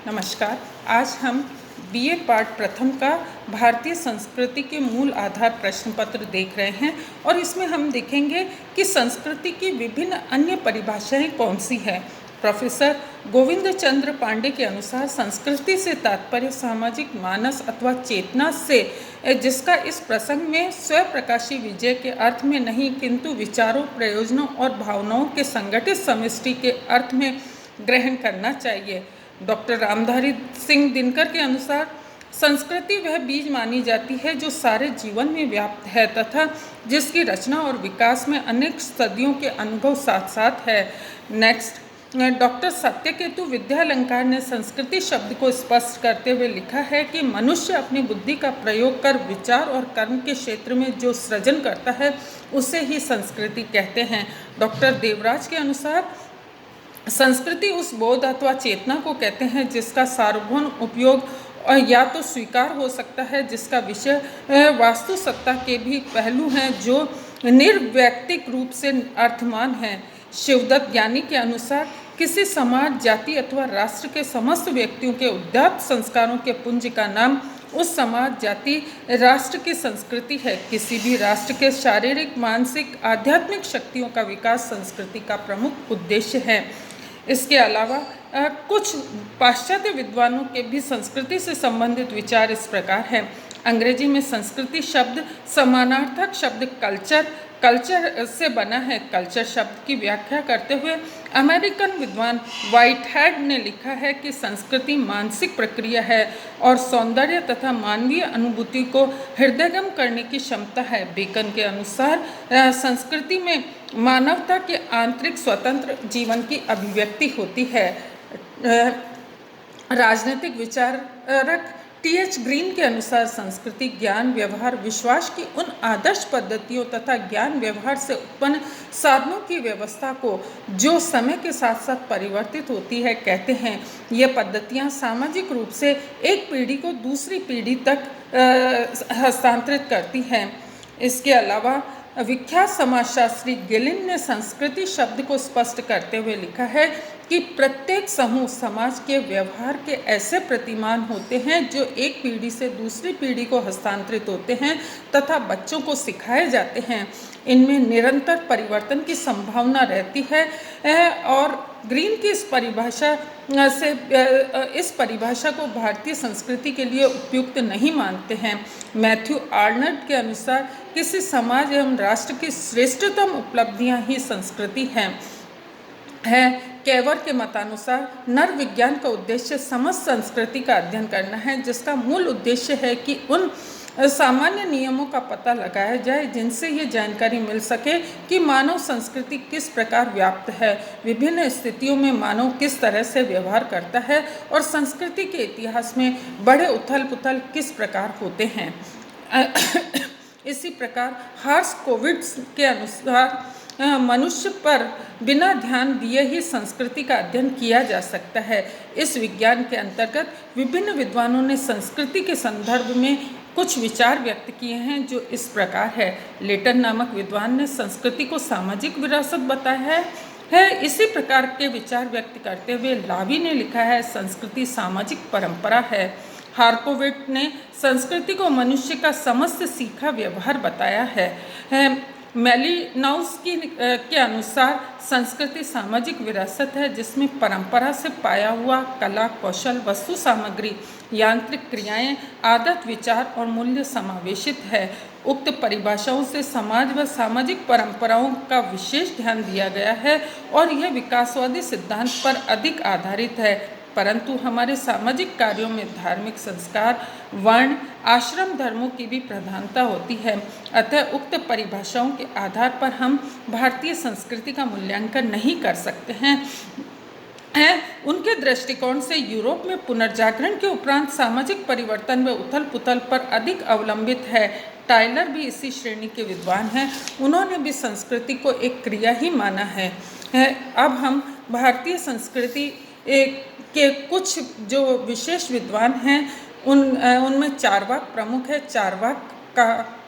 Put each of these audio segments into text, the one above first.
नमस्कार। आज हम बीए पार्ट प्रथम का भारतीय संस्कृति के मूल आधार प्रश्न पत्र देख रहे हैं और इसमें हम देखेंगे कि संस्कृति की विभिन्न अन्य परिभाषाएं कौन सी है। प्रोफेसर गोविंद चंद्र पांडे के अनुसार संस्कृति से तात्पर्य सामाजिक मानस अथवा चेतना से, जिसका इस प्रसंग में स्वप्रकाशी विजय के अर्थ में नहीं किंतु विचारों, प्रयोजनों और भावनाओं के संगठित समष्टि के अर्थ में ग्रहण करना चाहिए। डॉक्टर रामधारी सिंह दिनकर के अनुसार संस्कृति वह बीज मानी जाती है जो सारे जीवन में व्याप्त है तथा जिसकी रचना और विकास में अनेक सदियों के अनुभव साथ साथ है। नेक्स्ट, डॉक्टर सत्यकेतु विद्यालंकार ने संस्कृति शब्द को स्पष्ट करते हुए लिखा है कि मनुष्य अपनी बुद्धि का प्रयोग कर विचार और कर्म के क्षेत्र में जो सृजन करता है उसे ही संस्कृति कहते हैं। डॉक्टर देवराज के अनुसार संस्कृति उस बोध अथवा चेतना को कहते हैं जिसका सार्वभौम उपयोग या तो स्वीकार हो सकता है, जिसका विषय वास्तु सत्ता के भी पहलू हैं जो निर्वैयक्तिक रूप से अर्थमान हैं। शिवदत्त ज्ञानी के अनुसार किसी समाज, जाति अथवा राष्ट्र के समस्त व्यक्तियों के उदात्त संस्कारों के पुंज का नाम उस समाज, जाति, राष्ट्र की संस्कृति है। किसी भी राष्ट्र के शारीरिक, मानसिक, आध्यात्मिक शक्तियों का विकास संस्कृति का प्रमुख उद्देश्य है। इसके अलावा कुछ पाश्चात्य विद्वानों के भी संस्कृति से संबंधित विचार इस प्रकार हैं। अंग्रेजी में संस्कृति शब्द समानार्थक शब्द कल्चर से बना है। कल्चर शब्द की व्याख्या करते हुए अमेरिकन विद्वान व्हाइटहेड ने लिखा है कि संस्कृति मानसिक प्रक्रिया है और सौंदर्य तथा मानवीय अनुभूति को हृदयंगम करने की क्षमता है। बेकन के अनुसार संस्कृति में मानवता के आंतरिक स्वतंत्र जीवन की अभिव्यक्ति होती है। राजनीतिक विचारक टी.एच. ग्रीन के अनुसार संस्कृति ज्ञान, व्यवहार, विश्वास की उन आदर्श पद्धतियों तथा ज्ञान व्यवहार से उत्पन्न साधनों की व्यवस्था को जो समय के साथ साथ परिवर्तित होती है कहते हैं। ये पद्धतियाँ सामाजिक रूप से एक पीढ़ी को दूसरी पीढ़ी तक हस्तांतरित करती हैं। इसके अलावा विख्यात समाजशास्त्री गिलिन ने संस्कृति शब्द को स्पष्ट करते हुए लिखा है कि प्रत्येक समूह समाज के व्यवहार के ऐसे प्रतिमान होते हैं जो एक पीढ़ी से दूसरी पीढ़ी को हस्तांतरित होते हैं तथा बच्चों को सिखाए जाते हैं। इनमें निरंतर परिवर्तन की संभावना रहती है और ग्रीन की इस परिभाषा को भारतीय संस्कृति के लिए उपयुक्त नहीं मानते हैं। मैथ्यू आर्नल्ड के अनुसार किसी समाज एवं राष्ट्र की श्रेष्ठतम उपलब्धियां ही संस्कृति है। केवर के मतानुसार नर विज्ञान का उद्देश्य समस्त संस्कृति का अध्ययन करना है, जिसका मूल उद्देश्य है कि उन सामान्य नियमों का पता लगाया जाए जिनसे ये जानकारी मिल सके कि मानव संस्कृति किस प्रकार व्याप्त है, विभिन्न स्थितियों में मानव किस तरह से व्यवहार करता है और संस्कृति के इतिहास में बड़े उथल पुथल किस प्रकार होते हैं। इसी प्रकार हार्स कोविट्स के अनुसार मनुष्य पर बिना ध्यान दिए ही संस्कृति का अध्ययन किया जा सकता है। इस विज्ञान के अंतर्गत विभिन्न विद्वानों ने संस्कृति के संदर्भ में कुछ विचार व्यक्त किए हैं जो इस प्रकार है। लेटन नामक विद्वान ने संस्कृति को सामाजिक विरासत बताया है। इसी प्रकार के विचार व्यक्त करते हुए लावी ने लिखा है संस्कृति सामाजिक परंपरा है। हार्कोविट ने संस्कृति को मनुष्य का समस्त सीखा व्यवहार बताया है। मेलिनोव्स्की के अनुसार संस्कृति सामाजिक विरासत है जिसमें परंपरा से पाया हुआ कला, कौशल, वस्तु सामग्री, यांत्रिक क्रियाएं, आदत, विचार और मूल्य समावेशित है। उक्त परिभाषाओं से समाज व सामाजिक परंपराओं का विशेष ध्यान दिया गया है और यह विकासवादी सिद्धांत पर अधिक आधारित है, परंतु हमारे सामाजिक कार्यों में धार्मिक संस्कार, वर्ण, आश्रम धर्मों की भी प्रधानता होती है। अतः उक्त परिभाषाओं के आधार पर हम भारतीय संस्कृति का मूल्यांकन नहीं कर सकते हैं। उनके दृष्टिकोण से यूरोप में पुनर्जागरण के उपरांत सामाजिक परिवर्तन व उथल पुथल पर अधिक अवलंबित है। टाइलर भी इसी श्रेणी के विद्वान हैं। उन्होंने भी संस्कृति को एक क्रिया ही माना है। अब हम भारतीय संस्कृति के कुछ जो विशेष विद्वान हैं उनमें चारवाक प्रमुख है। चारवाक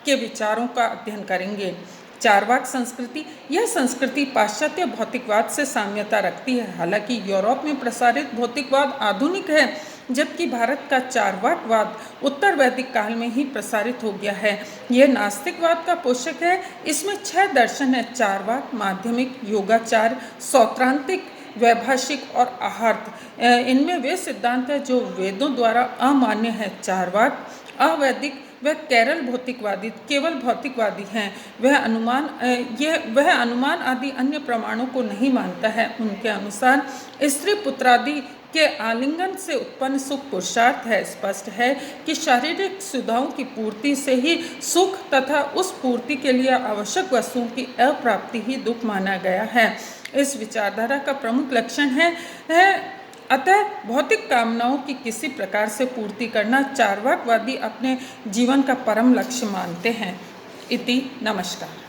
के विचारों का अध्ययन करेंगे। चारवाक संस्कृति, यह संस्कृति पाश्चात्य भौतिकवाद से साम्यता रखती है। हालांकि यूरोप में प्रसारित भौतिकवाद आधुनिक है, जबकि भारत का चारवाकवाद उत्तर वैदिक काल में ही प्रसारित हो गया है। यह नास्तिकवाद का पोषक है। इसमें 6 दर्शन है: चारवाक, माध्यमिक, योगाचार, सौत्रांतिक, वैभाषिक और आहार्त। इनमें वे सिद्धांत है जो वेदों द्वारा अमान्य है। चारवाक अवैदिक वह केवल भौतिकवादी हैं। वह अनुमान आदि अन्य प्रमाणों को नहीं मानता है। उनके अनुसार स्त्री पुत्रादि के आलिंगन से उत्पन्न सुख पुरुषार्थ है। स्पष्ट है कि शारीरिक सुविधाओं की पूर्ति से ही सुख तथा उस पूर्ति के लिए आवश्यक वस्तुओं की अप्राप्ति ही दुख माना गया है। इस विचारधारा का प्रमुख लक्षण है अतः भौतिक कामनाओं की किसी प्रकार से पूर्ति करना चारवाकवादी अपने जीवन का परम लक्ष्य मानते हैं। इति नमस्कार।